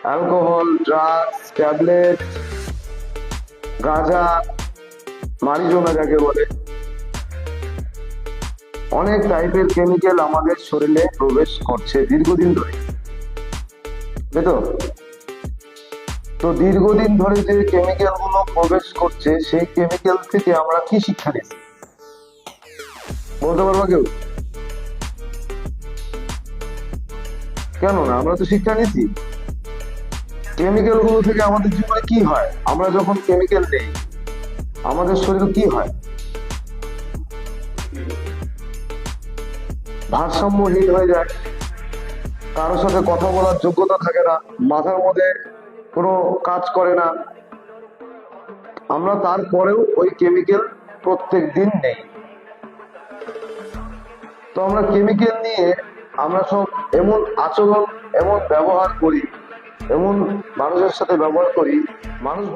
Alcohol, drugs, tablet, গাঁজা, মারিজোনা যাকে বলে, অনেক টাইপের কেমিক্যাল আমাদের শরীরে প্রবেশ করছে দীর্ঘদিন ধরে, তাই তো? তো দীর্ঘদিন ধরে যে কেমিক্যাল গুলো প্রবেশ করছে, সেই কেমিক্যাল থেকে আমরা কি শিক্ষা নিচ্ছি বলতে পারবো কেউ? কেন না, আমরা তো শিক্ষা নিচ্ছি। কেমিক্যাল গুলো থেকে আমাদের জীবনে কি হয়? আমরা যখন কেমিক্যাল নেই, আমাদের শরীরে কি হয়? ভারসাম্যহীন হয়ে যায়, কারোর সাথে কথা বলার যোগ্যতা থাকে না, মাথার মধ্যে কোনো কাজ করে না। আমরা তারপরেও ওই কেমিক্যাল প্রত্যেক দিন নেই। তো আমরা কেমিক্যাল নিয়ে আমরা সব এমন আচরণ, এমন ব্যবহার করি, এমন মানুষের সাথে ব্যবহার করি, মানুষ